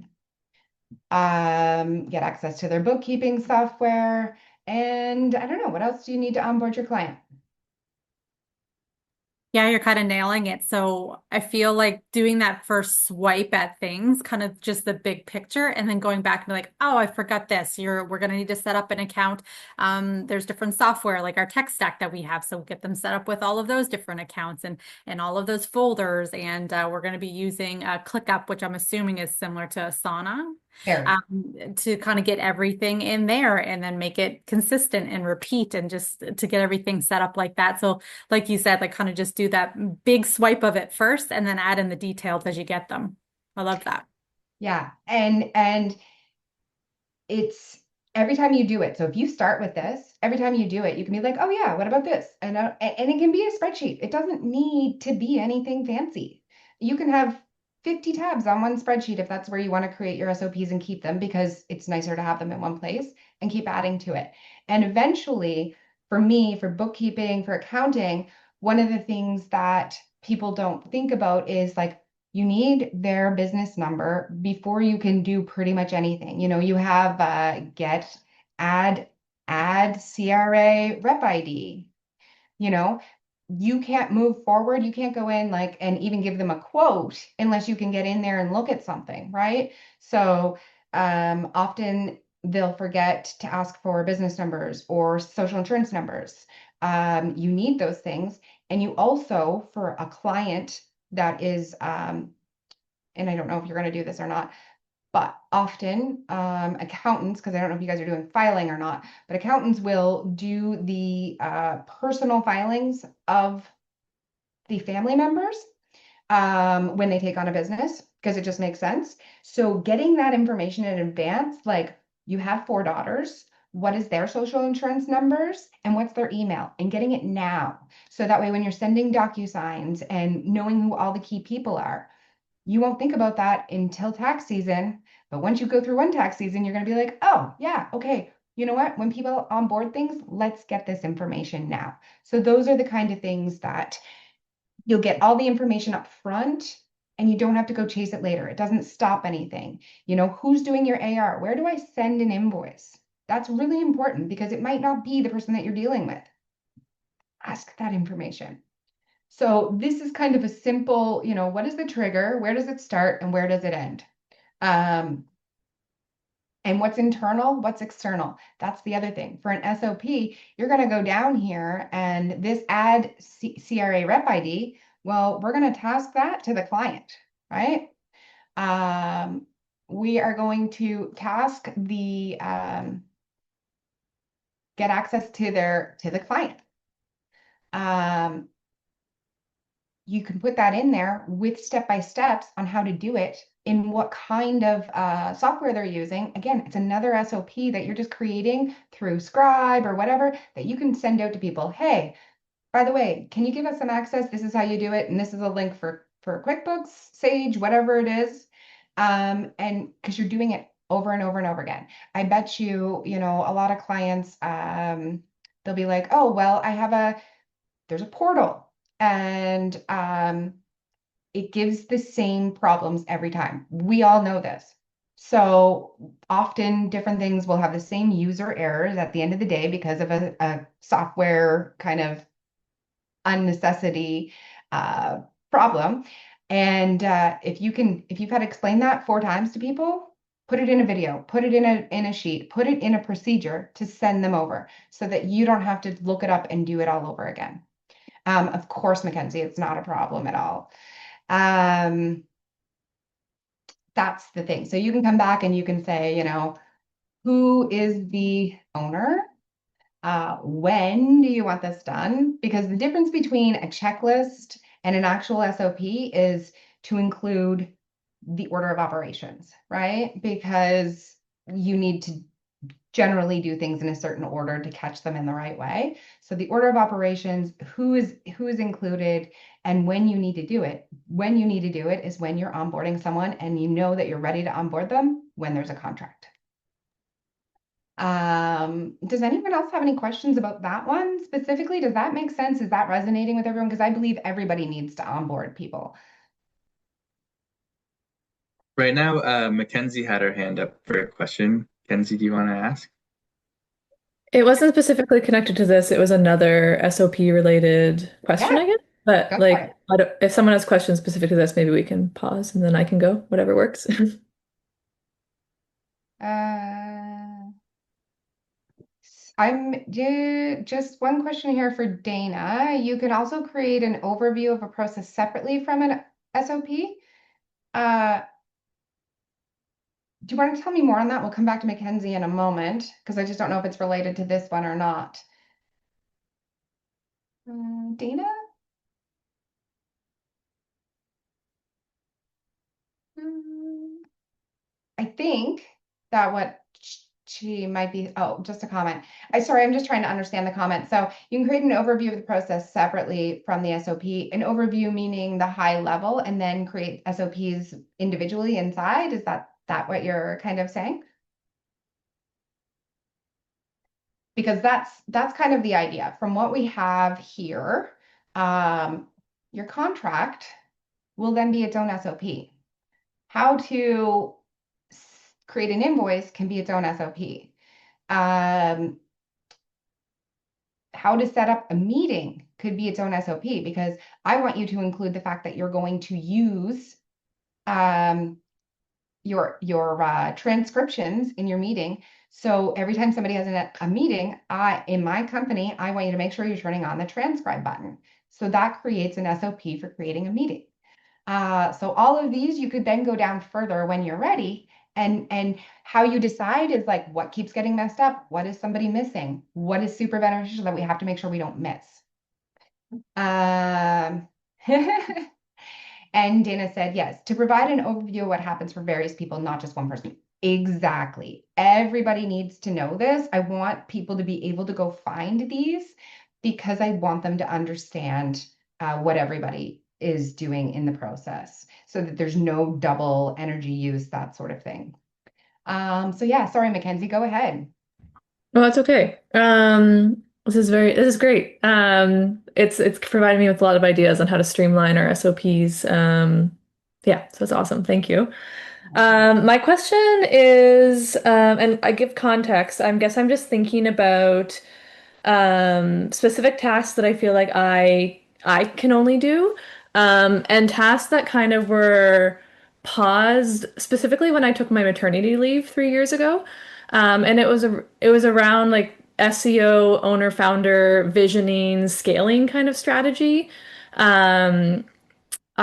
Get access to their bookkeeping software. And I don't know, what else do you need to onboard your client? Yeah, you're kind of nailing it. So I feel like doing that first swipe at things, kind of just the big picture, and then going back and be like, oh, I forgot this. We're gonna need to set up an account. There's different software like our tech stack that we have. So we'll get them set up with all of those different accounts and all of those folders. And we're gonna be using ClickUp, which I'm assuming is similar to Asana. Very. To kind of get everything in there and then make it consistent and repeat and just to get everything set up like that. So like you said, like kind of just do that big swipe of it first and then add in the details as you get them. I love that. Yeah. And it's every time you do it. So if you start with this, every time you do it, you can be like, oh yeah, what about this? And it can be a spreadsheet. It doesn't need to be anything fancy. You can have 50 tabs on one spreadsheet if that's where you want to create your SOPs and keep them because it's nicer to have them in one place and keep adding to it. And eventually, for me, for bookkeeping, for accounting, one of the things that people don't think about is like, you need their business number before you can do pretty much anything. You know, you have get, add CRA rep ID. You know, you can't move forward. You can't go in like and even give them a quote unless you can get in there and look at something, right? So often they'll forget to ask for business numbers or social insurance numbers. You need those things. And you also, for a client that is, and I don't know if you're going to do this or not, but often accountants, because I don't know if you guys are doing filing or not, but accountants will do the personal filings of the family members when they take on a business, because it just makes sense. So getting that information in advance, like you have 4 daughters, what is their social insurance numbers and what's their email, and getting it now. So that way when you're sending DocuSigns and knowing who all the key people are, you won't think about that until tax season. But once you go through one tax season, you're going to be like, oh, yeah, okay. You know what? When people onboard things, let's get this information now. So those are the kind of things that you'll get all the information up front and you don't have to go chase it later. It doesn't stop anything. You know, who's doing your AR? Where do I send an invoice? That's really important because it might not be the person that you're dealing with. Ask that information. So this is kind of a simple, you know, what is the trigger? Where does it start and where does it end? And what's internal, what's external? That's the other thing. For an SOP, you're going to go down here and this add CRA rep ID, well, we're going to task that to the client, right? we are going to task the get access to the client. You can put that in there with step-by-steps on how to do it in what kind of software they're using. Again, it's another SOP that you're just creating through Scribe or whatever that you can send out to people. Hey, by the way, can you give us some access? This is how you do it, and this is a link for QuickBooks, Sage, whatever it is. And because you're doing it over and over and over again. I bet you, a lot of clients, they'll be like, oh, well, there's a portal and it gives the same problems every time. We all know this. So often different things will have the same user errors at the end of the day because of a software kind of unnecessity problem. And if you've had to explain that 4 times to people, put it in a video, put it in a sheet, put it in a procedure to send them over so that you don't have to look it up and do it all over again. Of course, Mackenzie, it's not a problem at all. That's the thing. So you can come back and you can say, who is the owner? When do you want this done? Because the difference between a checklist and an actual SOP is to include the order of operations, right? Because you need to generally do things in a certain order to catch them in the right way. So the order of operations, who is included, and when you need to do it. When you need to do it is when you're onboarding someone and you know that you're ready to onboard them when there's a contract. Does anyone else have any questions about that one specifically? Does that make sense? Is that resonating with everyone? Because I believe everybody needs to onboard people. Right now, Mackenzie had her hand up for a question. Kenzie, do you want to ask? It wasn't specifically connected to this. It was another SOP related question, I Yeah, guess. But go for like, it. if someone has questions specific to this, maybe we can pause and then I can go, whatever works. Just one question here for Dana. You can also create an overview of a process separately from an SOP. Do you want to tell me more on that? We'll come back to Mackenzie in a moment because I just don't know if it's related to this one or not. Dana? I think that what she might be, oh, just a comment. I'm just trying to understand the comment. So you can create an overview of the process separately from the SOP, an overview meaning the high level, and then create SOPs individually inside. Is that what you're kind of saying? Because that's kind of the idea. From what we have here, your contract will then be its own SOP. How to create an invoice can be its own SOP. How to set up a meeting could be its own SOP because I want you to include the fact that you're going to use your transcriptions in your meeting. So every time somebody has a meeting, in my company, I want you to make sure you're turning on the transcribe button. So that creates an SOP for creating a meeting. So all of these, you could then go down further when you're ready. And how you decide is like, what keeps getting messed up? What is somebody missing? What is super beneficial that we have to make sure we don't miss? And Dana said, yes, to provide an overview of what happens for various people, not just one person. Exactly. Everybody needs to know this. I want people to be able to go find these because I want them to understand what everybody is doing in the process so that there's no double energy use, that sort of thing. So yeah, sorry, Mackenzie, go ahead. No, that's okay. This is great. It's providing me with a lot of ideas on how to streamline our SOPs. Yeah, so it's awesome. Thank you. My question is, and I give context. I guess I'm just thinking about specific tasks that I feel like I can only do, and tasks that kind of were paused specifically when I took my maternity leave 3 years ago. And it was around like SEO, owner, founder, visioning, scaling kind of strategy. I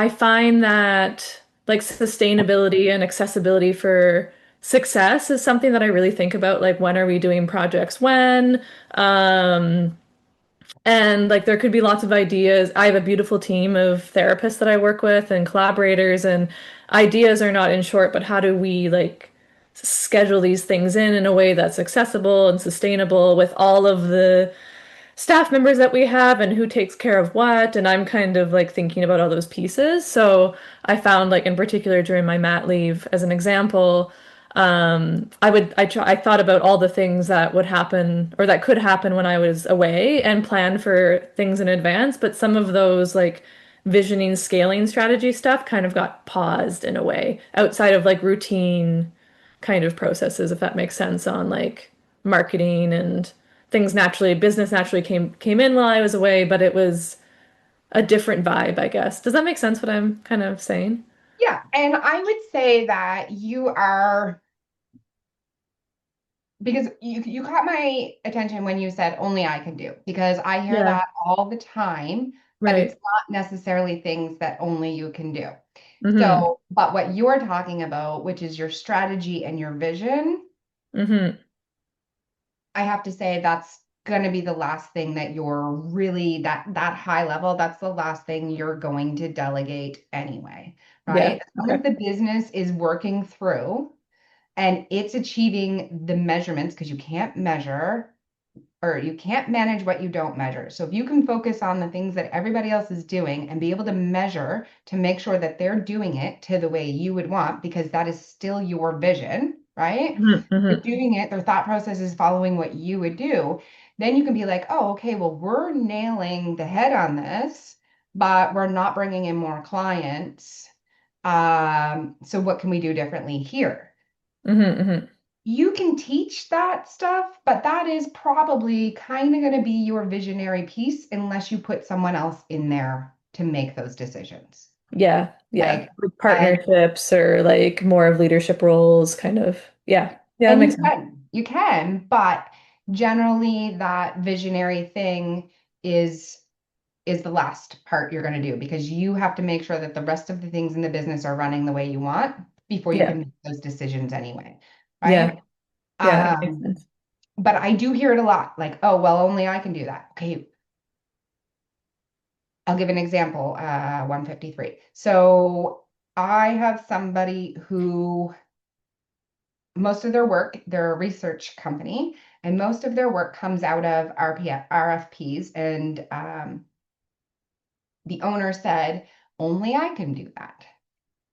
find that like sustainability and accessibility for success is something that I really think about. Like, when are we doing projects when? Um, and like there could be lots of ideas. I have a beautiful team of therapists that I work with and collaborators, and ideas are not in short, but how do we like schedule these things in a way that's accessible and sustainable with all of the staff members that we have and who takes care of what. And I'm kind of like thinking about all those pieces. So I found like in particular during my mat leave, as an example, I thought about all the things that would happen or that could happen when I was away and plan for things in advance. But some of those like visioning, scaling strategy stuff kind of got paused in a way outside of like routine kind of processes, if that makes sense, on like marketing and things naturally, business naturally came in while I was away, but it was a different vibe, I guess. Does that make sense what I'm kind of saying? Yeah, and I would say that you are, because you caught my attention when you said only I can do, because I hear Yeah. that all the time, but it's Right. not necessarily things that only you can do. Mm-hmm. So, but what you're talking about, which is your strategy and your vision, Mm-hmm. I have to say that's going to be the last thing that you're really that high level, that's the last thing you're going to delegate anyway, Yeah. right? As long as Okay. the business is working through and it's achieving the measurements, because you can't measure or you can't manage what you don't measure. So if you can focus on the things that everybody else is doing and be able to measure to make sure that they're doing it to the way you would want, because that is still your vision, right? Mm-hmm. They're Mm-hmm. doing it, their thought process is following what you would do. Then you can be like, oh, okay, well, we're nailing the head on this, but we're not bringing in more clients. So what can we do differently here? Mm-hmm. Mm-hmm. You can teach that stuff, but that is probably kind of going to be your visionary piece unless you put someone else in there to make those decisions. Yeah. Yeah. Like, Like and partnerships or like more of leadership roles, kind of. Yeah. Yeah, that and makes sense. you can, but generally that visionary thing is is the last part you're going to do, because you have to make sure that the rest of the things in the business are running the way you want before you Yeah. can make those decisions anyway, Yeah. right? Yeah, that makes Um, sense. but I do hear it a lot, like, oh, well, only I can do that. Okay, I'll give an example, 153. So I have somebody who most of their work, they're a research company, and most of their work comes out of RFPs. And the owner said, only I can do that.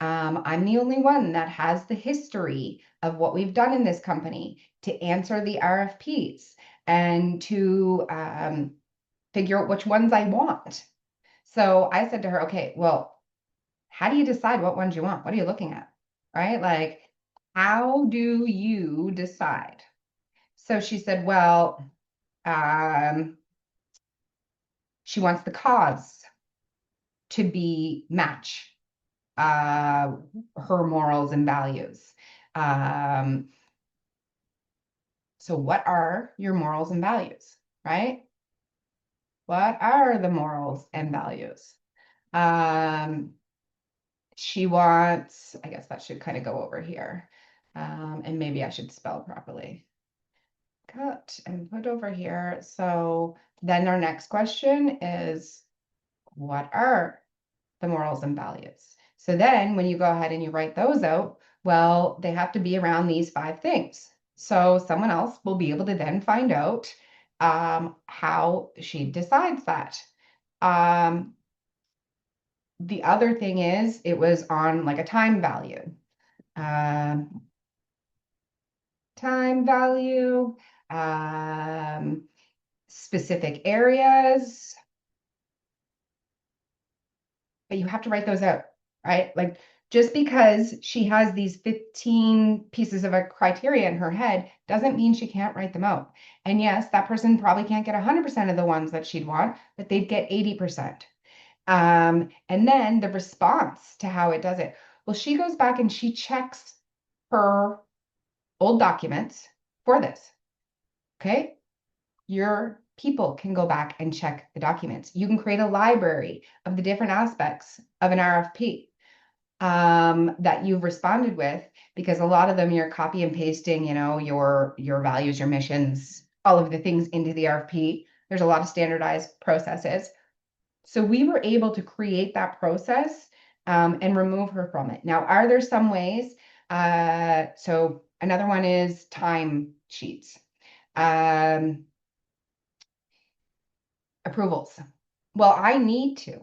I'm the only one that has the history of what we've done in this company to answer the RFPs and to figure out which ones I want. So I said to her, okay, well, how do you decide what ones you want? What are you looking at? Right? Like, how do you decide? So she said, well, um, she wants the cause to be match uh, her morals and values. Um, so what are your morals and values, right? What are the morals and values? Um, she wants, I guess that should kind of go over here. And maybe I should spell properly. Cut and put over here. So then our next question is, what are the morals and values? So then when you go ahead and you write those out, well, they have to be around these 5 things. So someone else will be able to then find out how she decides that. Um, the other thing is it was on like a time value. Um, time value, um, specific areas, but you have to write those out, right? Like, just because she has these 15 pieces of a criteria in her head doesn't mean she can't write them out. And yes, that person probably can't get 100% of the ones that she'd want, but they'd get 80%. And then the response to how it does it. Well, she goes back and she checks her old documents for this. Okay. Your people can go back and check the documents. You can create a library of the different aspects of an RFP. that you've responded with, because a lot of them you're copy and pasting, your values, your missions, all of the things into the RFP. There's a lot of standardized processes. So we were able to create that process and remove her from it. Now, are there some ways? So another one is time sheets. Approvals. Well, I need to.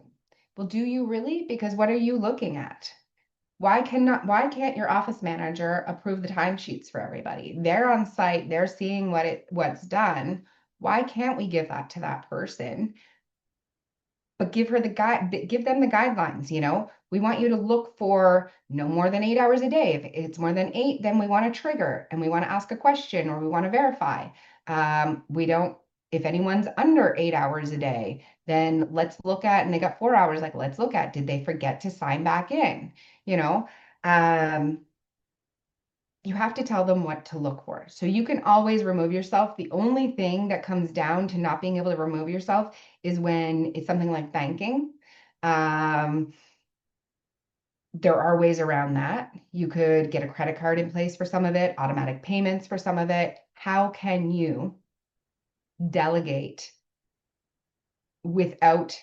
Well, do you really? Because what are you looking at? Why can't your office manager approve the timesheets for everybody? They're on site, they're seeing what's done. Why can't we give that to that person? But give them the guidelines, We want you to look for no more than 8 hours a day. If it's more than 8, then we want to trigger and we want to ask a question or we want to verify. We don't, if anyone's under 8 hours a day, then let's look at, and they got 4 hours, like let's look at, did they forget to sign back in? You know, um, you have to tell them what to look for. So you can always remove yourself. The only thing that comes down to not being able to remove yourself is when it's something like banking. Um, there are ways around that. You could get a credit card in place for some of it, automatic payments for some of it. How can you delegate without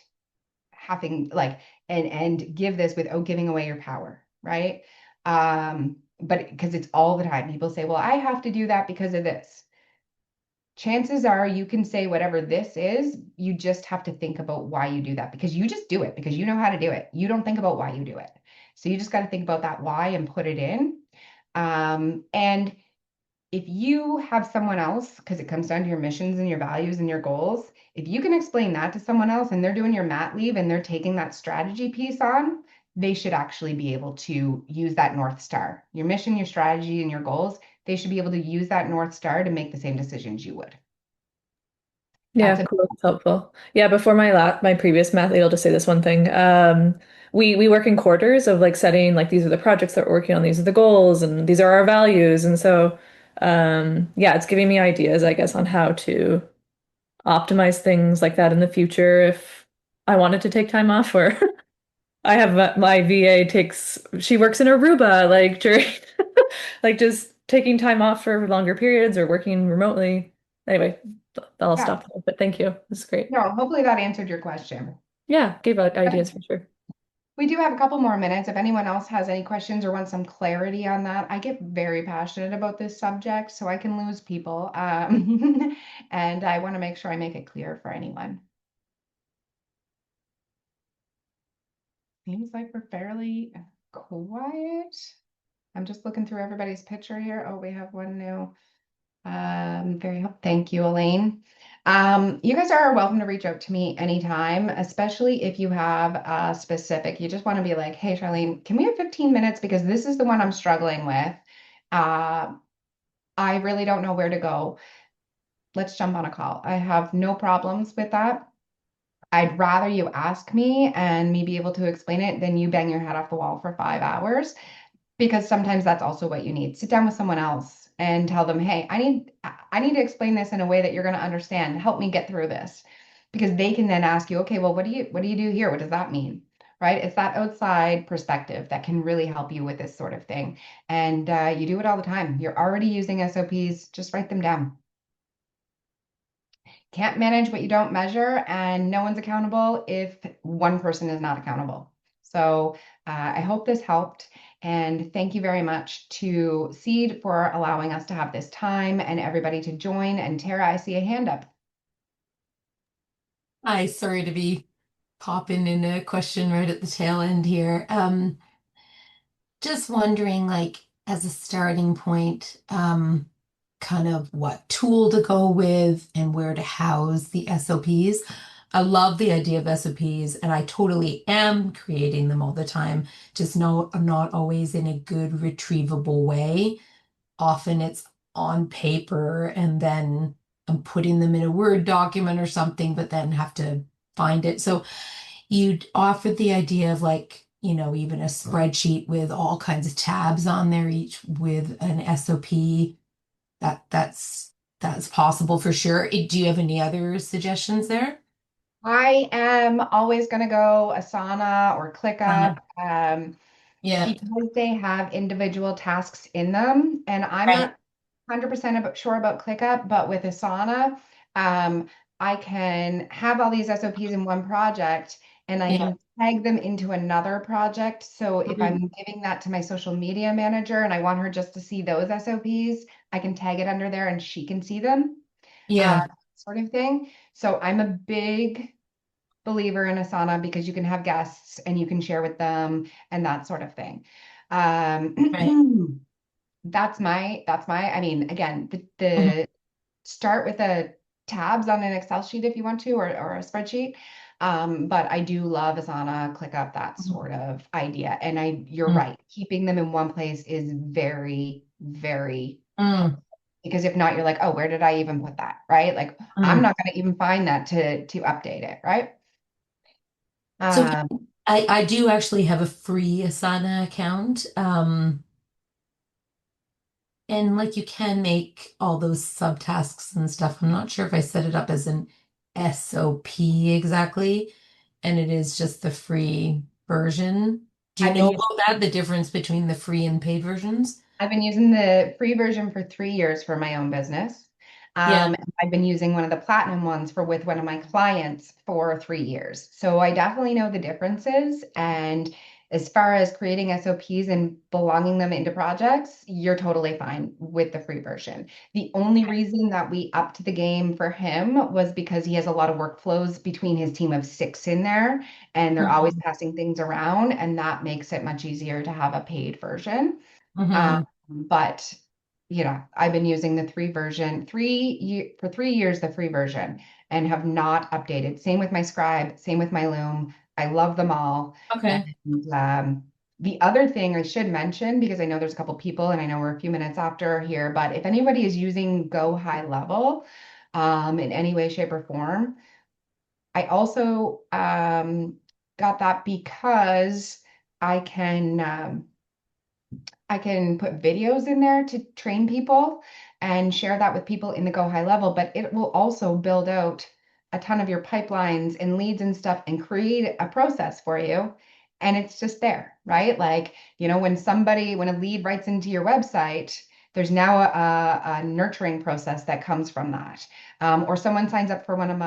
having like and give this without giving away your power, right? But because it's all the time, people say, well, I have to do that because of this. Chances are you can say whatever this is, you just have to think about why you do that, because you just do it because you know how to do it. You don't think about why you do it. So you just got to think about that why and put it in. And if you have someone else, because it comes down to your missions and your values and your goals, if you can explain that to someone else and they're doing your mat leave and they're taking that strategy piece on, they should actually be able to use that North Star, your mission, your strategy, and your goals. They should be able to use that North Star to make the same decisions you would. Yeah, That's a cool. That's helpful. Yeah, before my previous math lead, I'll just say this one thing. We work in quarters of like setting like these are the projects that we're working on, these are the goals, and these are our values. And so yeah, it's giving me ideas, I guess, on how to optimize things like that in the future if I wanted to take time off or I have my VA she works in Aruba like during like just taking time off for longer periods or working remotely. Anyway, I'll yeah. stop there, but thank you. This is great. No, hopefully that answered your question. Yeah, gave out ideas for sure. We do have a couple more minutes. If anyone else has any questions or wants some clarity on that, I get very passionate about this subject, so I can lose people. And I want to make sure I make it clear for anyone. Seems like we're fairly quiet. I'm just looking through everybody's picture here. Oh, we have one new. Thank you, Elaine. You guys are welcome to reach out to me anytime, especially if you have a specific, you just want to be like, hey, Charlene, can we have 15 minutes? Because this is the one I'm struggling with. I really don't know where to go. Let's jump on a call. I have no problems with that. I'd rather you ask me and me be able to explain it than you bang your head off the wall for 5 hours, because sometimes that's also what you need. Sit down with someone else and tell them, hey, I need to explain this in a way that you're going to understand. Help me get through this. Because they can then ask you, okay, well, what do you do here? What does that mean? Right? It's that outside perspective that can really help you with this sort of thing. And you do it all the time. You're already using SOPs, just write them down. Can't manage what you don't measure, and no one's accountable if one person is not accountable. So I hope this helped. And thank you very much to CEED for allowing us to have this time and everybody to join. And Tara, I see a hand up. Hi, sorry to be popping in a question right at the tail end here. Just wondering, like, as a starting point, kind of what tool to go with and where to house the SOPs. I love the idea of SOPs, and I totally am creating them all the time, just not always in a good retrievable way. Often it's on paper and then I'm putting them in a Word document or something, but then have to find it. So you'd offered the idea of like, even a spreadsheet with all kinds of tabs on there, each with an SOP. That's possible for sure. Do you have any other suggestions there? I am always going to go Asana or ClickUp. Yeah. because they have individual tasks in them. And I'm Right. not 100% sure about ClickUp, but with Asana, I can have all these SOPs in one project and I Yeah. can tag them into another project. So if Mhm. I'm giving that to my social media manager and I want her just to see those SOPs, I can tag it under there and she can see them, uh, Yeah. sort of thing. So I'm a big believer in Asana because you can have guests and you can share with them and that sort of thing. Right. I mean, again, Mhm. the start with the tabs on an Excel sheet if you want to, or a spreadsheet. But I do love Asana, ClickUp, that Mhm. sort of idea. And you're Mm. right, keeping them in one place is very, very Mm. helpful. Because if not, you're like, oh, where did I even put that? Right? Like, I'm Mm. not going to even find that to update it, right? So Um, I do actually have a free Asana account. And like you can make all those subtasks and stuff. I'm not sure if I set it up as an SOP exactly, and it is just the free version. Do you I've been know using about that, the difference between the free and paid versions? I've been using the free version for 3 years for my own business. Yeah. And I've been using one of the platinum ones for with one of my clients for 3 years. So I definitely know the differences. And as far as creating SOPs and belonging them into projects, you're totally fine with the free version. The only reason that we upped the game for him was because he has a lot of workflows between his team of 6 in there, and they're always Mhm. passing things around, and that makes it much easier to have a paid version. Um, Mhm. but I've been using the free version for 3 years, the free version, and have not updated. Same with my Scribe, same with my Loom. I love them all. Okay. And the other thing I should mention, because I know there's a couple people and I know we're a few minutes after here, but if anybody is using Go High Level in any way, shape, or form, I also got that because I can. I can put videos in there to train people and share that with people in the Go High Level, but it will also build out a ton of your pipelines and leads and stuff and create a process for you. And it's just there, right? Like, when a lead writes into your website, there's now a nurturing process that comes from that. Or someone signs up for one of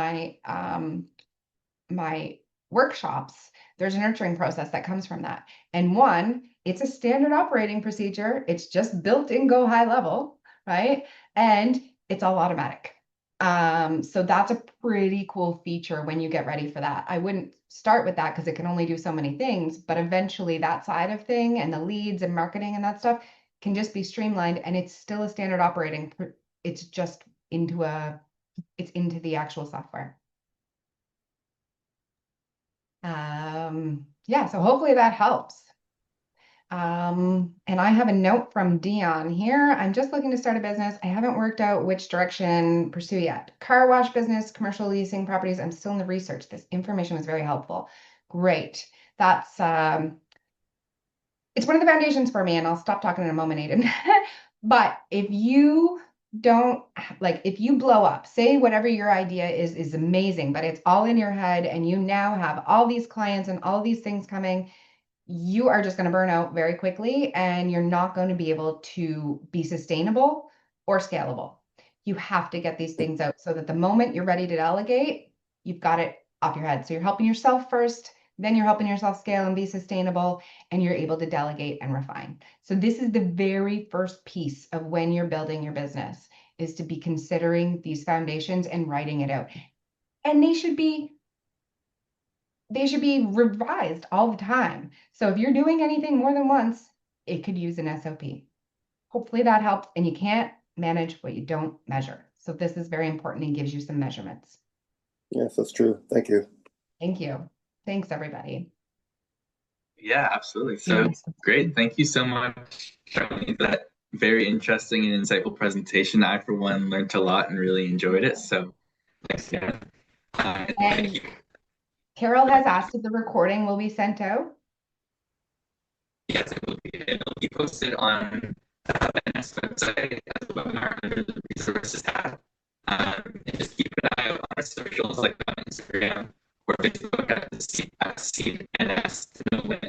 my workshops, there's a nurturing process that comes from that. And one, it's a standard operating procedure. It's just built in Go High Level, right? And it's all automatic. So that's a pretty cool feature when you get ready for that. I wouldn't start with that because it can only do so many things, but eventually that side of thing and the leads and marketing and that stuff can just be streamlined, and it's still a standard operating. It's just it's into the actual software. Yeah, so hopefully that helps. And I have a note from Dion here. I'm just looking to start a business. I haven't worked out which direction pursue yet. Car wash business, commercial leasing properties. I'm still in the research. This information was very helpful. Great. That's it's one of the foundations for me, and I'll stop talking in a moment, Aiden. But if you don't if you blow up, say whatever your idea is amazing, but it's all in your head and you now have all these clients and all these things coming, you are just going to burn out very quickly and you're not going to be able to be sustainable or scalable. You have to get these things out so that the moment you're ready to delegate, you've got it off your head. So you're helping yourself first, then you're helping yourself scale and be sustainable, and you're able to delegate and refine. So this is the very first piece of when you're building your business, is to be considering these foundations and writing it out. And they should be revised all the time. So if you're doing anything more than once, it could use an SOP. Hopefully that helps. And you can't manage what you don't measure. So this is very important and gives you some measurements. Yes, that's true. Thank you. Thank you. Thanks, everybody. Yeah, absolutely. So Yes. great. Thank you so much, Charlene, for that very interesting and insightful presentation. I, for one, learned a lot and really enjoyed it. So thanks again. Thank And you. Carol has asked if the recording will be sent out. Yes, it'll be posted on the NS website as a webinar under the resources tab. And just keep an eye out on our socials like on Instagram or Facebook at the CEED NS to know when